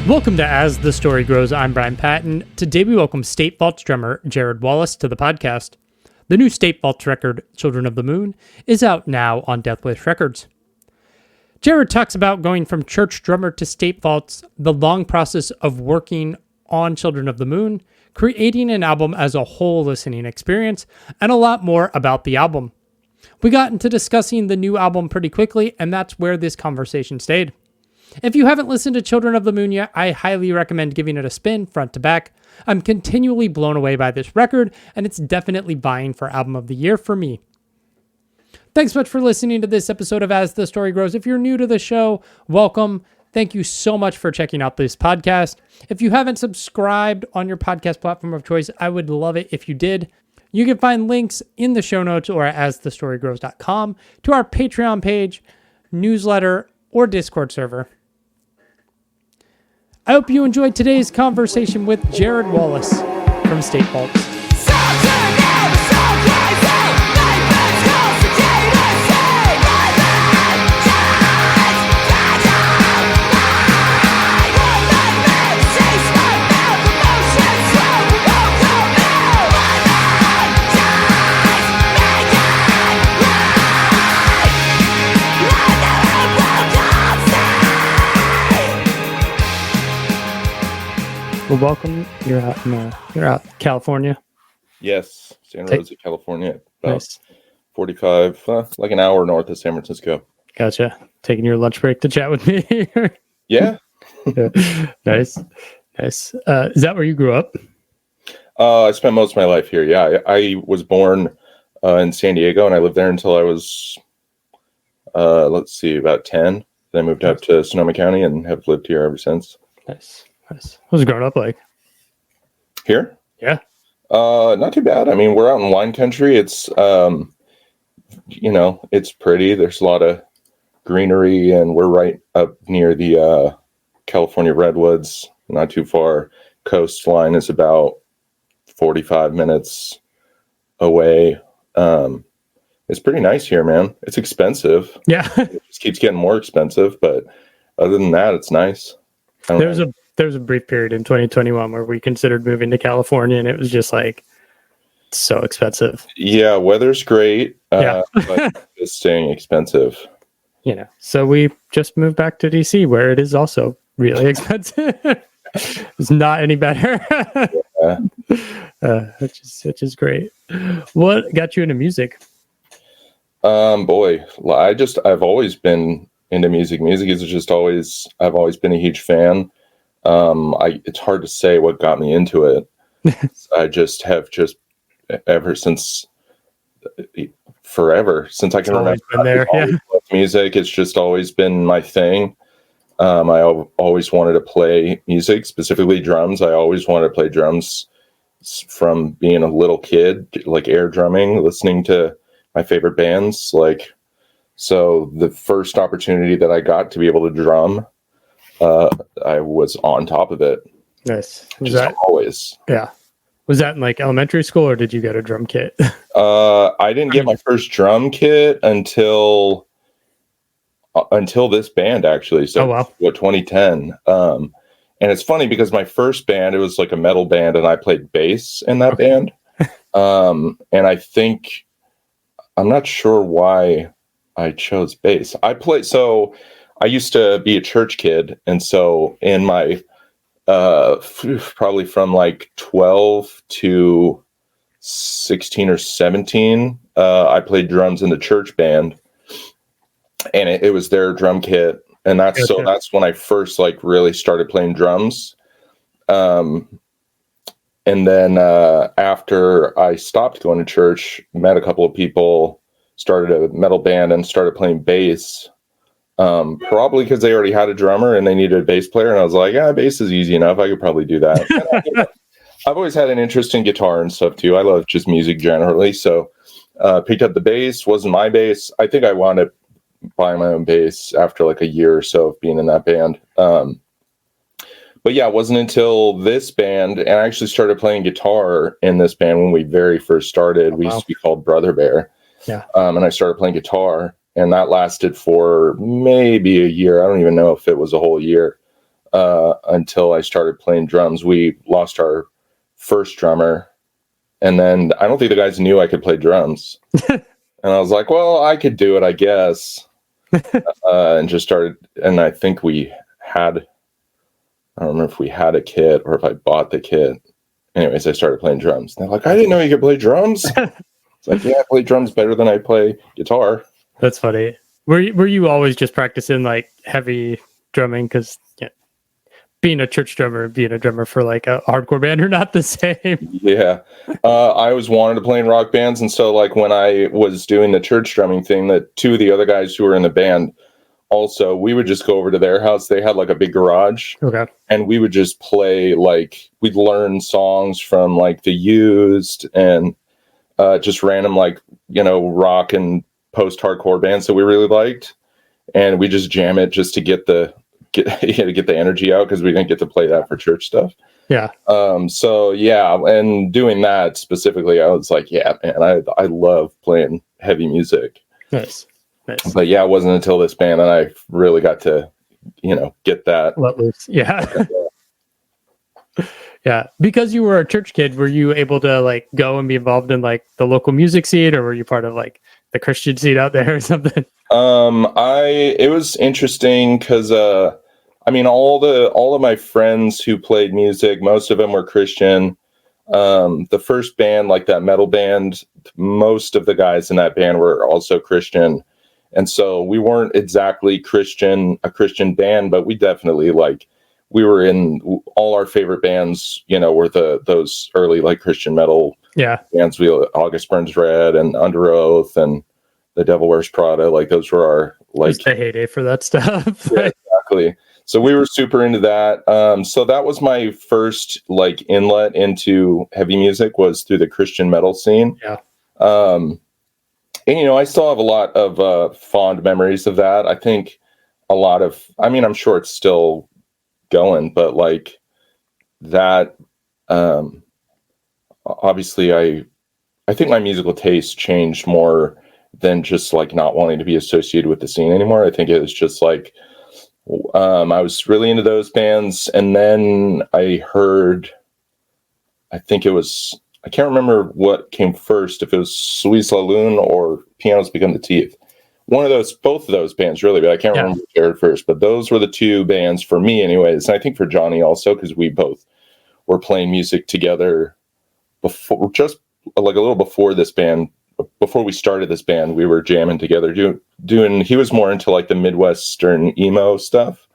Welcome to As the Story Grows. I'm Brian Patton. Today we welcome State Vaults drummer Jared Wallace to the podcast. The new State Vaults record, Children of the Moon, is out now on Deathwish Records. Jared talks about going from church drummer to State Vaults, the long process of working on Children of the Moon, creating an album as a whole listening experience, and a lot more about the album. We got into discussing the new album pretty quickly, and that's where this conversation stayed. If you haven't listened to Children of the Moon yet, I highly recommend giving it a spin front to back. I'm continually blown away by this record, and it's definitely vying for Album of the Year for me. Thanks much for listening to this episode of As the Story Grows. If you're new to the show, welcome. Thank you so much for checking out this podcast. If you haven't subscribed on your podcast platform of choice, I would love it if you did. You can find links in the show notes or at asthestorygrows.com to our Patreon page, newsletter, or Discord server. I hope you enjoyed today's conversation with Jared Wallace from State Vaults. Well, welcome. You're out in California. Yes, Santa Rosa, California. About Nice. 45, like an hour north of San Francisco. Gotcha. Taking your lunch break to chat with me. Yeah. Nice. Is that where you grew up? I spent most of my life here. Yeah, I was born in San Diego, and I lived there until I was, about 10. Then I moved up to Sonoma County and have lived here ever since. Nice. What was growing up like? Here? Yeah. Not too bad. I mean, we're out in wine country. It's, it's pretty. There's a lot of greenery, and we're right up near the California redwoods, not too far. Coastline is about 45 minutes away. It's pretty nice here, man. It's expensive. Yeah. It just keeps getting more expensive, but other than that, it's nice. There was a brief period in 2021 where we considered moving to California, and it was just like so expensive. Yeah, weather's great, Yeah. but it's staying expensive. So we just moved back to DC, where it is also really expensive. It's not any better. Yeah. Which is great. What got you into music? I've always been into music. Music is just I've always been a huge fan. It's hard to say what got me into it. I just have ever since forever, since I can remember. I've always loved music. It's just always been my thing. I always wanted to play music, specifically drums. I always wanted to play drums from being a little kid, like air drumming, listening to my favorite bands. So the first opportunity that I got to be able to drum, I was on top of it. Nice. Always? Yeah. Was that in like elementary school, or did you get a drum kit? I didn't get my first drum kit until this band, actually. So, 2010. And it's funny because my first band, it was like a metal band, and I played bass in that band. And I'm not sure why I chose bass. I used to be a church kid, and so in my probably from like 12 to 16 or 17, I played drums in the church band, and it was their drum kit, and that's when I first really started playing drums. And then after I stopped going to church, met a couple of people, started a metal band, and started playing bass. Probably because they already had a drummer and they needed a bass player, and I was like, bass is easy enough. I could probably do that. I've always had an interest in guitar and stuff too. I love just music generally. So picked up the bass. Wasn't my bass. I think I wound up buying my own bass after like a year or so of being in that band. But yeah, it wasn't until this band, and I actually started playing guitar in this band when we very first started. We used to be called Brother Bear. Yeah. And I started playing guitar, and that lasted for maybe a year. I don't even know if it was a whole year. until I started playing drums. We lost our first drummer, and then I don't think the guys knew I could play drums. And I was like, well, I could do it, I guess. And just started, and I think I don't remember if we had a kit or if I bought the kit. Anyways, I started playing drums. And they're like, I didn't know you could play drums. It's like, yeah, I play drums better than I play guitar. That's funny. Were you always just practicing like heavy drumming? Because being a church drummer and being a drummer for like a hardcore band are not the same. Yeah. I always wanted to play in rock bands. And so like when I was doing the church drumming thing, that two of the other guys who were in the band also, we would just go over to their house. They had like a big garage. Okay. And we would just play, like, we'd learn songs from like The Used and just random like, rock and post-hardcore bands that we really liked. And we just jam it just to get the energy out, because we didn't get to play that for church stuff. Yeah. So yeah, and doing that specifically, I was like, yeah, man, I love playing heavy music. Nice. But yeah, it wasn't until this band that I really got to, get that. Let loose. Yeah. Yeah. Because you were a church kid, were you able to like go and be involved in like the local music scene, or were you part of like the Christian scene out there or something? It was interesting because all of my friends who played music, most of them were Christian. The first band, like that metal band, most of the guys in that band were also Christian. And so we weren't exactly a Christian band, but we definitely we were in all our favorite bands, were those early like Christian metal bands. August Burns Red and Under Oath and The Devil Wears Prada. Like those were our It's the heyday for that stuff. Yeah, exactly. So we were super into that. So that was my first like inlet into heavy music, was through the Christian metal scene. Yeah. And I still have a lot of fond memories of that. I think I'm sure it's still going, but like that, obviously I think my musical taste changed more than just like not wanting to be associated with the scene anymore. I think it was just like, I was really into those bands. And then I can't remember what came first, if it was Suisse La Lune or Pianos Become the Teeth. Both of those bands really, but I can't remember which aired first. But those were the two bands for me anyways. And I think for Johnny also, because we both were playing music together before, just like a little before this band. Before we started this band, we were jamming together. He was more into like the Midwestern emo stuff.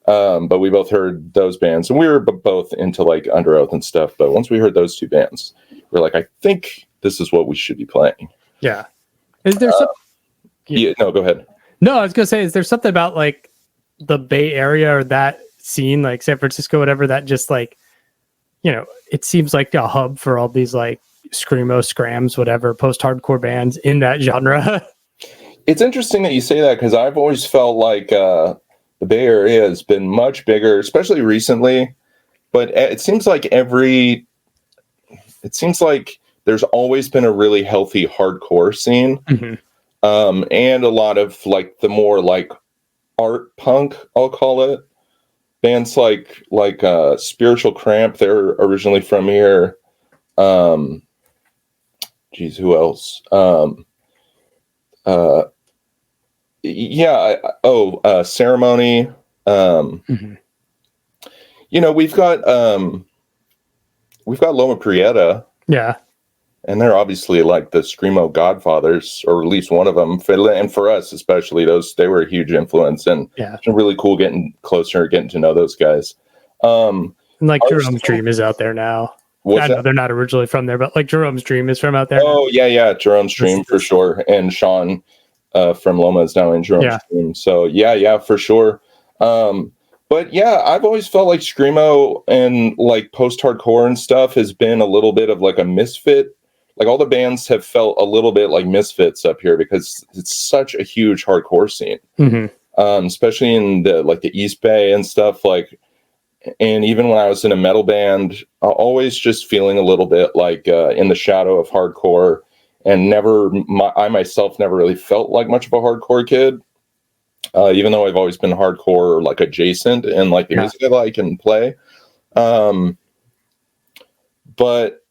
But we both heard those bands, and we were both into like Under Oath and stuff. But once we heard those two bands, we're like, I think this is what we should be playing. Yeah. Is there something? Yeah, no, go ahead. No, I was going to say, is there something about like the Bay Area or that scene, like San Francisco, whatever, that just like, it seems like a hub for all these like screamo, scrams, whatever, post-hardcore bands in that genre? It's interesting that you say that, because I've always felt like the Bay Area has been much bigger, especially recently. But it seems like there's always been a really healthy hardcore scene. Mm-hmm. And a lot of like the more like art punk, I'll call it, bands like Spiritual Cramp. They're originally from here. Who else? Ceremony. Mm-hmm. We've got Loma Prieta. Yeah. And they're obviously like the screamo godfathers, or at least one of them. And for us, especially, they were a huge influence. And it's been really cool getting closer, getting to know those guys. And like Jerome's Dream is out there now. I know they're not originally from there, but like Jerome's Dream is from out there. Oh, yeah. Jerome's Dream for sure. And Sean from Loma is now in Jerome's Dream. So yeah, for sure. But yeah, I've always felt like screamo and like post-hardcore and stuff has been a little bit of like a misfit. Like all the bands have felt a little bit like misfits up here, because it's such a huge hardcore scene, especially in the East Bay and stuff. And even when I was in a metal band, always just feeling a little bit like in the shadow of hardcore, and I myself never really felt like much of a hardcore kid. even though I've always been hardcore, like adjacent and like the music I like and play. But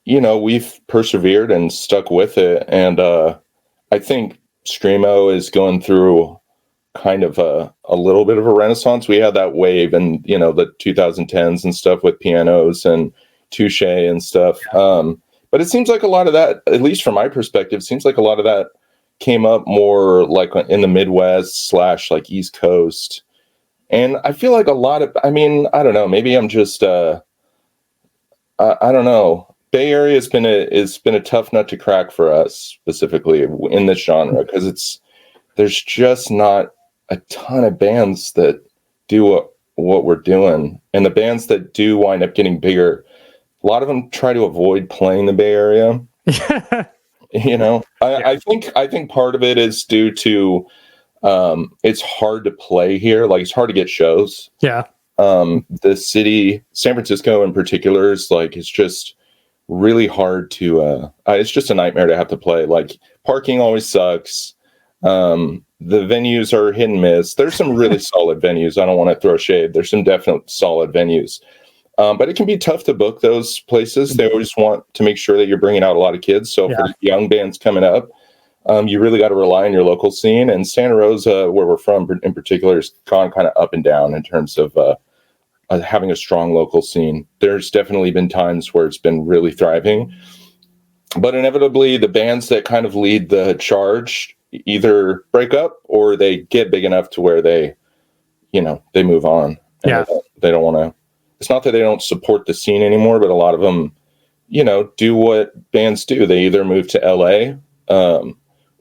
we've persevered and stuck with it. And I think Screamo is going through kind of a little bit of a renaissance. We had that wave in, the 2010s and stuff with pianos and touche and stuff. But it seems like a lot of that, at least from my perspective, seems like a lot of that came up more like in the Midwest / like East Coast. And I feel like a lot of, I don't know, maybe I'm just, I don't know. Bay Area has been a tough nut to crack for us specifically in this genre, because there's just not a ton of bands that do what we're doing. And the bands that do wind up getting bigger, a lot of them try to avoid playing the Bay Area. I think part of it is due to it's hard to play here. Like, it's hard to get shows. Yeah. The city, San Francisco in particular, is like, it's just really hard to it's just a nightmare to have to play. Like, parking always sucks. The venues are hit and miss. There's some really solid venues. I don't want to throw shade. There's some definite solid venues. But it can be tough to book those places. They always want to make sure that you're bringing out a lot of kids. So for young bands coming up, you really got to rely on your local scene. And Santa Rosa, where we're from in particular, has gone kind of up and down in terms of having a strong local scene. There's definitely been times where it's been really thriving. But inevitably, the bands that kind of lead the charge either break up or they get big enough to where they move on. And they don't want to. It's not that they don't support the scene anymore, but a lot of them, do what bands do. They either move to LA,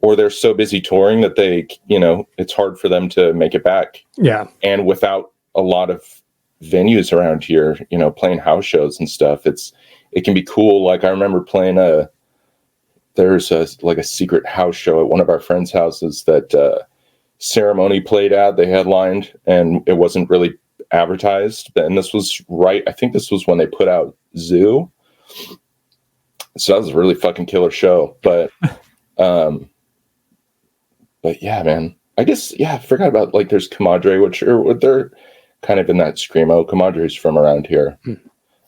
or they're so busy touring that they, it's hard for them to make it back. Yeah. And without a lot of venues around here, playing house shows and stuff, it can be cool. Like, I remember playing there's a secret house show at one of our friends' houses that Ceremony played at. They headlined, and it wasn't really advertised. And this was I think this was when they put out Zoo. So that was a really fucking killer show. But yeah, man, I guess, I forgot about, like, there's Comadre, which they're kind of in that screamo. Comadre's from around here.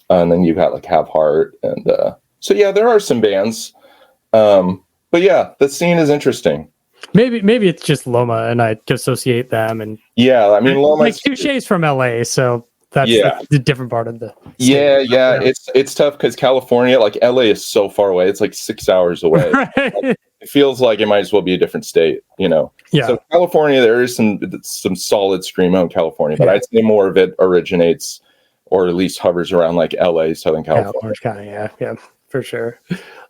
And then you got like Have Heart. And so, yeah, there are some bands. But yeah, the scene is interesting. Maybe it's just Loma, and I associate them. And yeah, Loma, like, Touche's from LA, so that's the different part of the state. Yeah. It's tough because California, like, LA is so far away. It's like 6 hours away. Right. Like, it feels like it might as well be a different state, Yeah. So California, there is some solid screamo in California, but I'd say more of it originates, or at least hovers around, like, LA, Southern California. Orange County, yeah, for sure.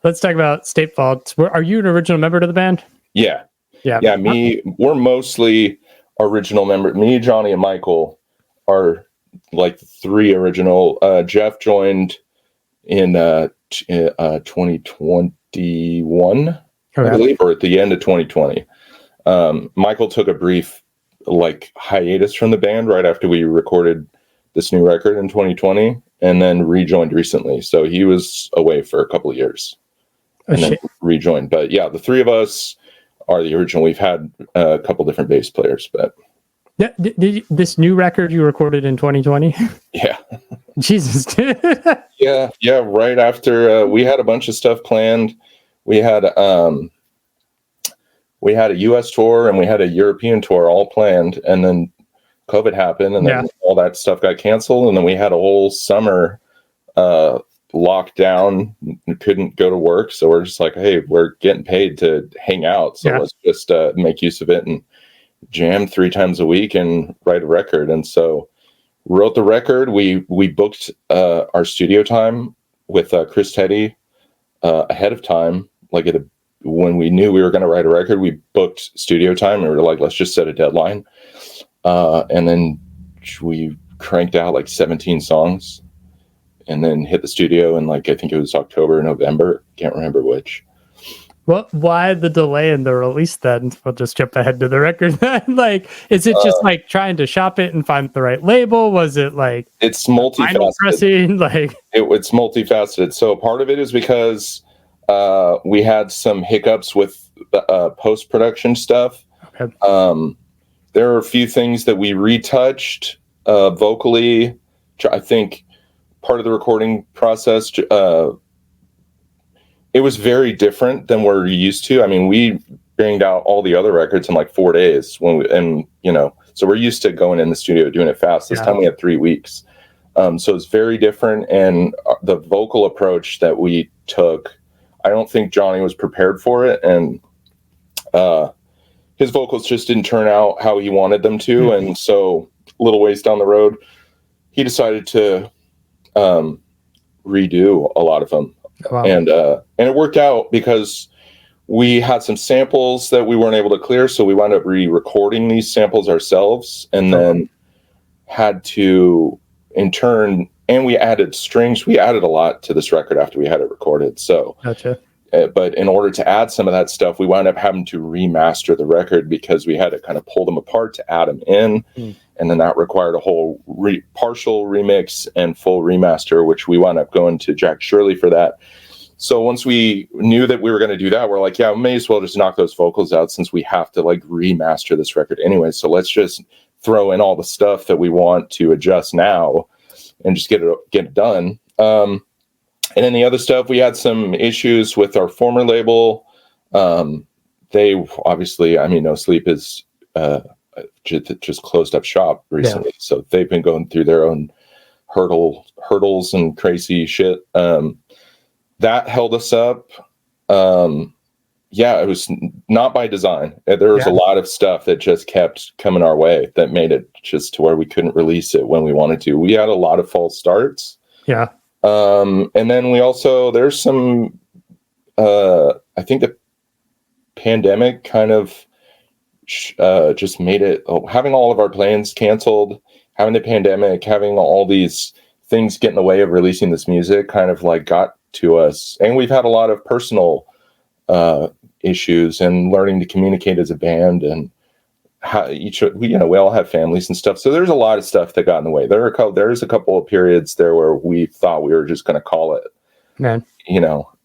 Let's talk about State Vaults. Are you an original member to the band? Yeah. We're mostly original members. Me, Johnny, and Michael are like the three original. Jeff joined in 2021, I believe, or at the end of 2020. Michael took a brief hiatus from the band right after we recorded this new record in 2020, and then rejoined recently. So he was away for a couple of years and then rejoined. But yeah, the three of us are the original. We've had a couple different bass players, but this new record you recorded in 2020? Yeah. Jesus. Yeah. Right after we had a bunch of stuff planned. We had a US tour and we had a European tour all planned, and then COVID happened, and then all that stuff got canceled, and then we had a whole summer locked down, couldn't go to work. So we're just like, hey, we're getting paid to hang out, so let's just make use of it and jam 3 times a week and write a record. And so wrote the record. We booked our studio time with Chris Teddy ahead of time. When we knew we were going to write a record, we booked studio time, and we were like, let's just set a deadline. And then we cranked out like 17 songs, and then hit the studio in I think it was October or November. Can't remember which. Well, why the delay in the release then? We'll just jump ahead to the record then. Is it just trying to shop it and find the right label? Was it it's multifaceted? Pressing? It's multifaceted. So part of it is because we had some hiccups with post-production stuff. Okay. There are a few things that we retouched vocally. I think part of the recording process, it was very different than we're used to. I mean, we banged out all the other records in like 4 days so we're used to going in the studio doing it fast. This time we had 3 weeks. So it's very different. And the vocal approach that we took, I don't think Johnny was prepared for it. And his vocals just didn't turn out how he wanted them to. Mm-hmm. And so a little ways down the road, he decided to redo a lot of them. Wow. And it worked out because we had some samples that we weren't able to clear. So we wound up re-recording these samples ourselves and then had to, in turn, and we added strings. We added a lot to this record after we had it recorded. So, gotcha. But in order to add some of that stuff, we wound up having to remaster the record because we had to kind of pull them apart to add them in. And then that required a whole partial remix and full remaster, which we wound up going to Jack Shirley for that. So once we knew that we were going to do that, we're like, yeah, we may as well just knock those vocals out since we have to like remaster this record anyway. So let's just throw in all the stuff that we want to adjust now and just get it done. And then the other stuff, we had some issues with our former label. They obviously, I mean, No Sleep is just closed up shop recently. Yeah. So they've been going through their own hurdles and crazy shit. That held us up. It was not by design. There was a lot of stuff that just kept coming our way that made it just to where we couldn't release it when we wanted to. We had a lot of false starts. Yeah. And then we also, there's some, I think the pandemic kind of just made it, having all of our plans canceled, having the pandemic, having all these things get in the way of releasing this music kind of like got to us. And we've had a lot of personal issues and learning to communicate as a band, and how we all have families and stuff. So there's a lot of stuff that got in the way. There's a couple of periods there where we thought we were just going to call it, man.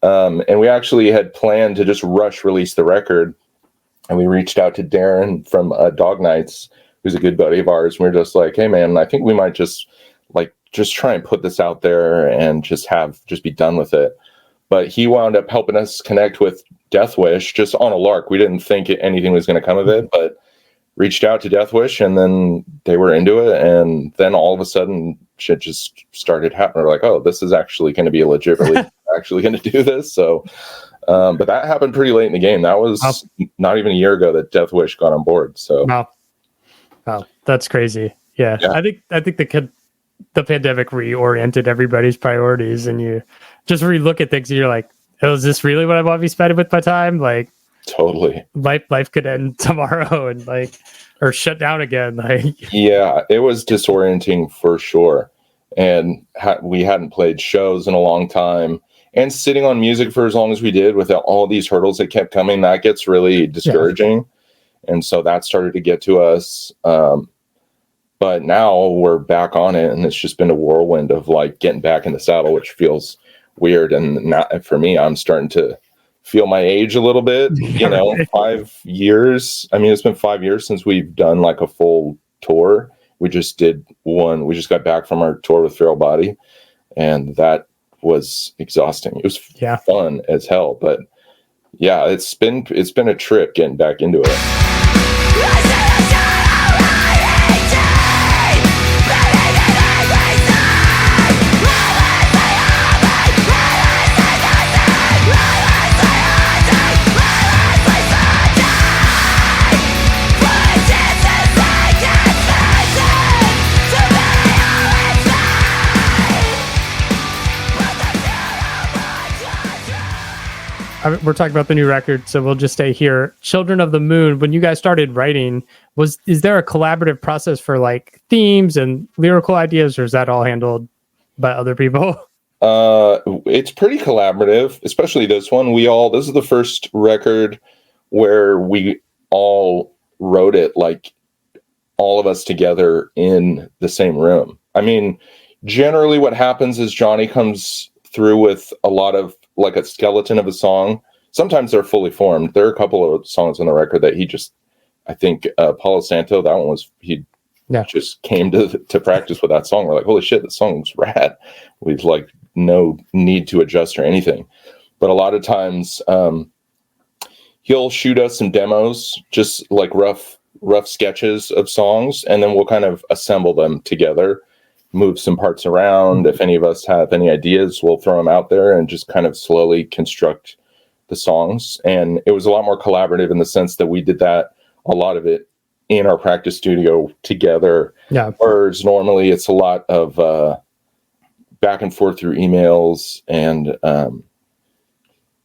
And we actually had planned to just rush release the record. And we reached out to Darren from Dog Nights, who's a good buddy of ours. And we were just like, hey man, I think we might just try and put this out there and just be done with it. But he wound up helping us connect with Deathwish just on a lark. We didn't think anything was going to come of it, but reached out to Deathwish, and then they were into it. And then all of a sudden shit just started happening. We're like, oh, this is actually going to be a legit release. Actually going to do this. So, but that happened pretty late in the game. That was not even a year ago that Deathwish got on board. So, wow, that's crazy. Yeah. I think the pandemic reoriented everybody's priorities, and you just relook at things and you're like, oh, is this really what I want to be spending with my time? Like, totally. Life could end tomorrow and or shut down again. Yeah, it was disorienting for sure. And we hadn't played shows in a long time, and sitting on music for as long as we did with all these hurdles that kept coming, that gets really discouraging. Yeah. And so that started to get to us. But now we're back on it, and it's just been a whirlwind of getting back in the saddle, which feels weird. And not, for me, I'm starting to feel my age a little bit, 5 years. I mean, it's been 5 years since we've done a full tour. We just did one. We just got back from our tour with Feral Body, and that was exhausting. It was fun as hell, but yeah, it's been a trip getting back into it. We're talking about the new record, so we'll just stay here. Children of the Moon, when you guys started writing, is there a collaborative process for themes and lyrical ideas, or is that all handled by other people? It's pretty collaborative, especially this one. This is the first record where we all wrote it, all of us together in the same room. I mean, generally what happens is Johnny comes through with a lot of a skeleton of a song. Sometimes they're fully formed. There are a couple of songs on the record that he just I think Palo Santo, that one was, he Yeah. just came to practice with that song. We're like, holy shit, this song's rad. We've like no need to adjust or anything. But a lot of times he'll shoot us some demos, just like rough sketches of songs, and then we'll kind of assemble them together, move some parts around. If any of us have any ideas, we'll throw them out there and just kind of slowly construct the songs. And it was a lot more collaborative in the sense that we did that, a lot of it in our practice studio together. Yeah. Whereas normally it's a lot of back and forth through emails. And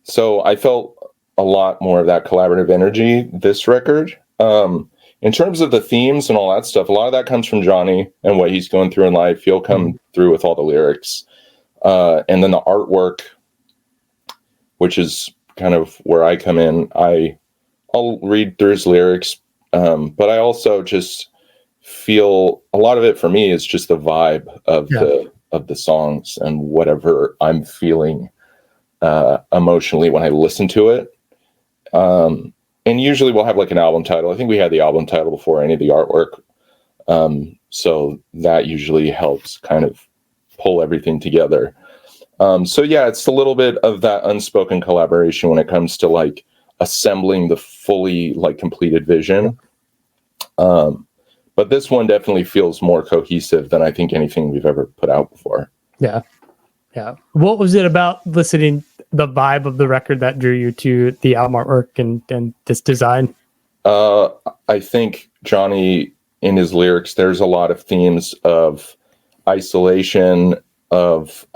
so I felt a lot more of that collaborative energy this record. In terms of the themes and all that stuff, a lot of that comes from Johnny and what he's going through in life. He'll come through with all the lyrics. And then the artwork, which is kind of where I come in. I'll read through his lyrics, but I also just feel a lot of it for me is just the vibe of the songs and whatever I'm feeling emotionally when I listen to it. And usually we'll have like an album title. I think we had the album title before any of the artwork. So that usually helps kind of pull everything together. So yeah, it's a little bit of that unspoken collaboration when it comes to like assembling the fully like completed vision. But this one definitely feels more cohesive than I think anything we've ever put out before. Yeah. Yeah. What was it about listening the vibe of the record that drew you to the album artwork and this design? I think Johnny, in his lyrics, there's a lot of themes of isolation, of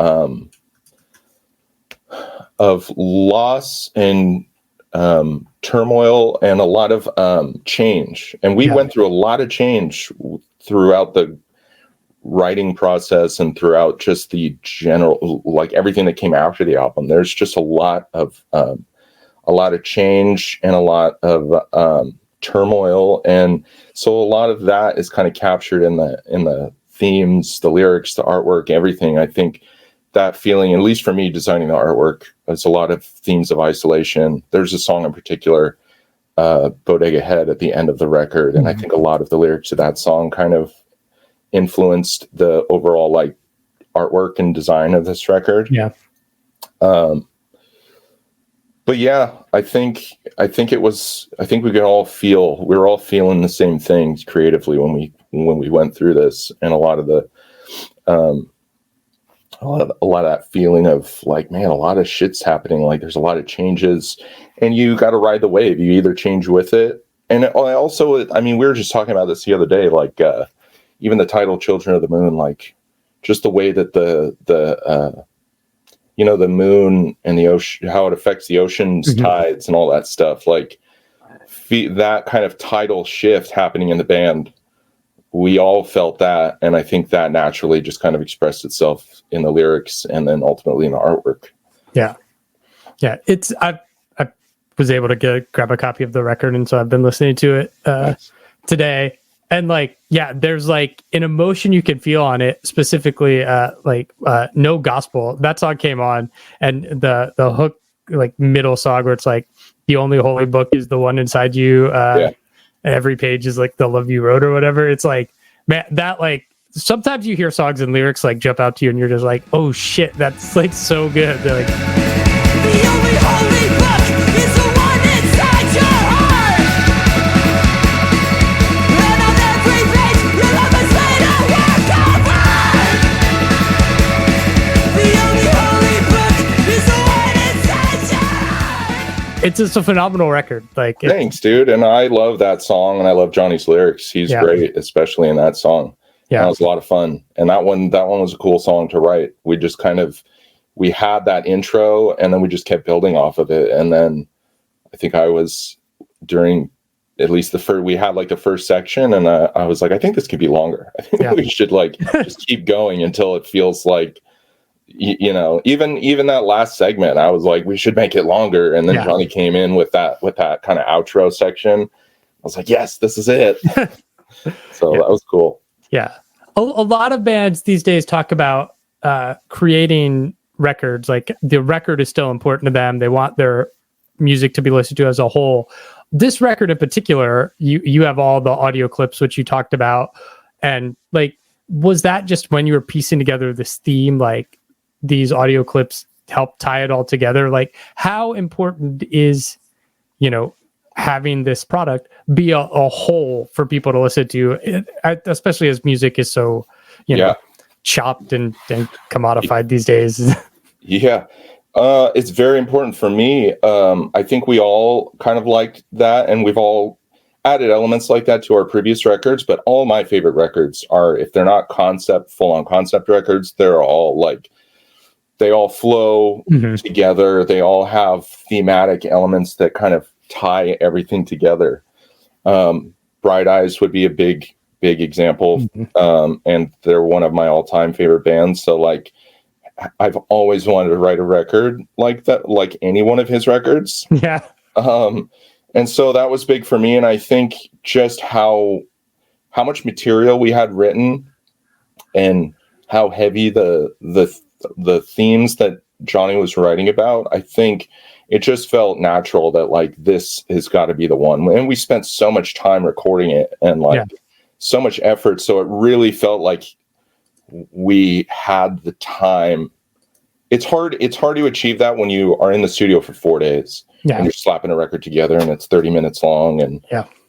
loss and turmoil, and a lot of change. And we went through a lot of change throughout the writing process and throughout just the general, like everything that came after the album. There's just a lot of change and a lot of turmoil, and so a lot of that is kind of captured in the themes, the lyrics, the artwork, everything. I think that feeling, at least for me designing the artwork, it's a lot of themes of isolation. There's a song in particular, Bodega Head, at the end of the record, and I think a lot of the lyrics of that song kind of influenced the overall like artwork and design of this record. Yeah. But yeah, I think we could all feel, we were all feeling the same things creatively when we went through this, and a lot of that feeling of like, man, a lot of shit's happening. Like there's a lot of changes, and you got to ride the wave. You either change with it, and I mean, we were just talking about this the other day, like even the title "Children of the Moon," like just the way that the moon and the ocean, how it affects the ocean's tides and all that stuff, like that kind of tidal shift happening in the band. We all felt that, and I think that naturally just kind of expressed itself in the lyrics and then ultimately in the artwork. Yeah. It's I was able to grab a copy of the record, and so I've been listening to it today. And like, yeah, there's like an emotion you can feel on it, specifically No Gospel. That song came on, and the hook, like middle song where it's like, the only holy book is the one inside you. Every page is like the love you wrote or whatever. It's like, man, that like, sometimes you hear songs and lyrics like jump out to you and you're just like, oh shit, that's like so good. They're like, the only holy book is the one inside your heart. And on every page, your love is made a work of art. The only holy book is the one inside your heart. It's just a phenomenal record. Like, thanks, dude. And I love that song, and I love Johnny's lyrics. He's great, especially in that song. Yeah, that was a lot of fun. And that one was a cool song to write. We just we had that intro, and then we just kept building off of it. And then I think I was during at least we had like the first section, and I was like, I think this could be longer. I think we should like just keep going until it feels like, even that last segment, I was like, we should make it longer. And then Johnny came in with that kind of outro section. I was like, yes, this is it. So that was cool. Yeah. A lot of bands these days talk about creating records. Like the record is still important to them. They want their music to be listened to as a whole. this record in particular, you have all the audio clips, which you talked about. And like, was that just when you were piecing together this theme, like these audio clips help tie it all together? Like, how important is, having this product be a whole for people to listen to, especially as music is so, chopped and commodified these days? Yeah. It's very important for me. I think we all kind of liked that, and we've all added elements like that to our previous records, but all my favorite records are, if they're not full-on concept records, they're all like, they all flow together. They all have thematic elements that kind of tie everything together. Bright Eyes would be a big example. And they're one of my all-time favorite bands. So like, I've always wanted to write a record like that, like any one of his records. Yeah. And so that was big for me. And I think just how much material we had written and how heavy the themes that Johnny was writing about, I think it just felt natural that like, this has got to be the one. And we spent so much time recording it and so much effort. So it really felt like we had the time. It's hard to achieve that when you are in the studio for 4 days and you're slapping a record together and it's 30 minutes long and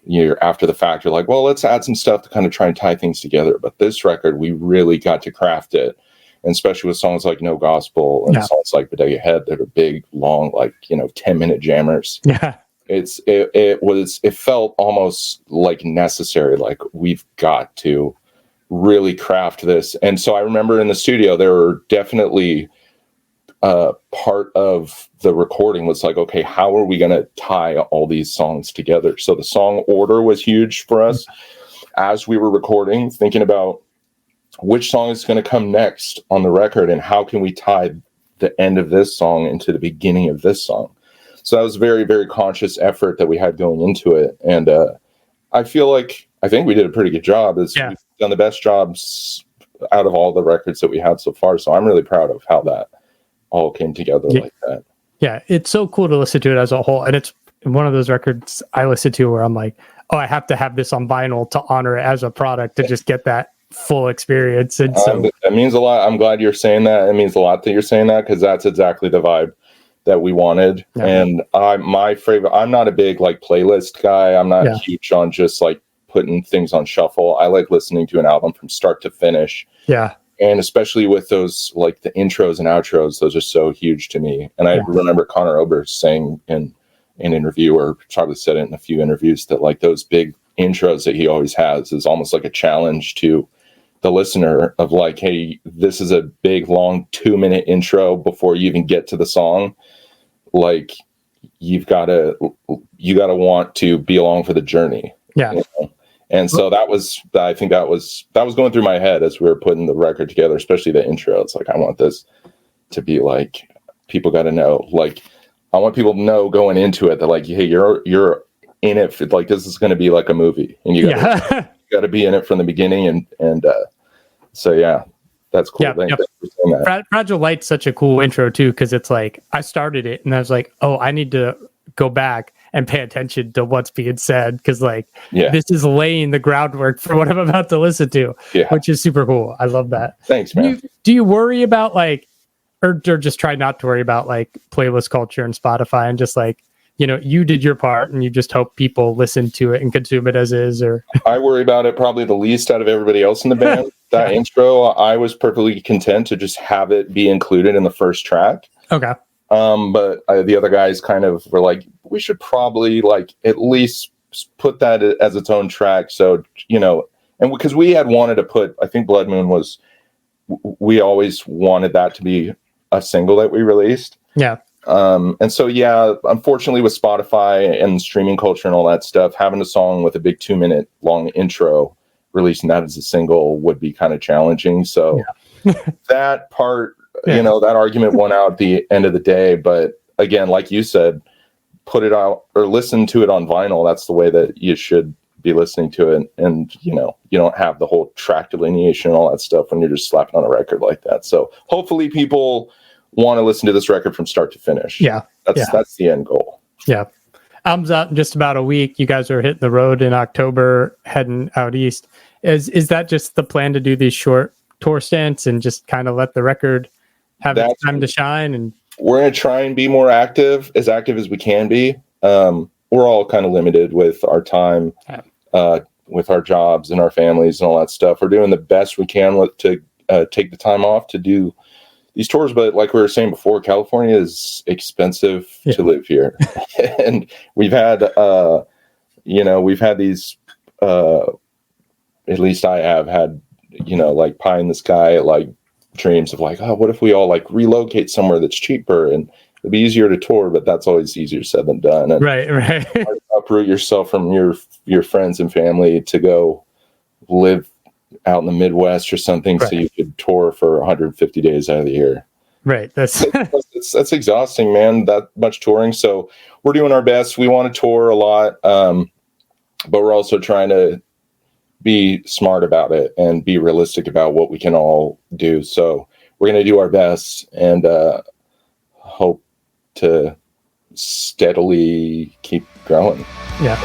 you're after the fact, you're like, well, let's add some stuff to kind of try and tie things together. But this record, we really got to craft it. And especially with songs like No Gospel and songs like Bodega Head that are big, long, like, 10-minute jammers. Yeah. It felt almost like necessary. Like, we've got to really craft this. And so I remember in the studio, there were definitely part of the recording was like, okay, how are we going to tie all these songs together? So the song order was huge for us as we were recording, thinking about which song is going to come next on the record and how can we tie the end of this song into the beginning of this song. So that was a very, very conscious effort that we had going into it. And I think we did a pretty good job. We've done the best jobs out of all the records that we had so far. So I'm really proud of how that all came together like that. Yeah, it's so cool to listen to it as a whole. And it's one of those records I listen to where I'm like, oh, I have to have this on vinyl to honor it as a product to just get that full experience. And so that means a lot. I'm glad you're saying that. It means a lot that you're saying that, because that's exactly the vibe that we wanted. And my favorite, I'm not a big like playlist guy. I'm not huge on just like putting things on shuffle. I like listening to an album from start to finish. Yeah. And especially with those, like the intros and outros, those are so huge to me. And I remember Conor Oberst saying in an interview, or probably said it in a few interviews, that like those big intros that he always has is almost like a challenge to the listener of like, hey, this is a big, long 2-minute intro before you even get to the song. Like, you gotta want to be along for the journey. Yeah. And so I think that was going through my head as we were putting the record together, especially the intro. It's like, I want this to be like, people got to know, like, I want people to know going into it that like, hey, you're in it for, like, this is going to be like a movie, and you got to be in it from the beginning. And so, yeah, that's cool. Thanks for saying that. Fragile Light's such a cool intro too, because it's like, I started it and I was like, oh, I need to go back and pay attention to what's being said, because like this is laying the groundwork for what I'm about to listen to, which is super cool. I love that. Thanks, man. Do you worry about like, or just try not to worry about like playlist culture and Spotify, and just like, you did your part and you just hope people listen to it and consume it as is? Or I worry about it probably the least out of everybody else in the band. That intro, I was perfectly content to just have it be included in the first track. Okay. But the other guys kind of were like, we should probably like at least put that as its own track. So, and because we had wanted to put, I think Blood Moon we always wanted that to be a single that we released. Yeah. And so, unfortunately with Spotify and streaming culture and all that stuff, having a song with a big 2-minute long intro, releasing that as a single would be kind of challenging. So that part, that argument won out at the end of the day. But again, like you said, put it out or listen to it on vinyl. That's the way that you should be listening to it. And, you don't have the whole track delineation and all that stuff when you're just slapping on a record like that. So hopefully people want to listen to this record from start to finish. Yeah. That's the end goal. Yeah. Album's out in just about a week. You guys are hitting the road in October, heading out east. Is that just the plan to do these short tour stints and just kind of let the record have its time to shine? And we're going to try and be more active as we can be. We're all kind of limited with our time, with our jobs and our families and all that stuff. We're doing the best we can to take the time off to do these tours. But like we were saying before, California is expensive to live here. And we've had, these, at least I have had, like pie in the sky, like dreams of like, oh, what if we all like relocate somewhere that's cheaper and it'd be easier to tour, but that's always easier said than done. And right. Uproot yourself from your friends and family to go live out in the Midwest or something, so you could tour for 150 days out of the year. Right. That's exhausting, man. That much touring. So we're doing our best. We want to tour a lot, but we're also trying to be smart about it and be realistic about what we can all do. So we're going to do our best and hope to steadily keep growing. Yeah.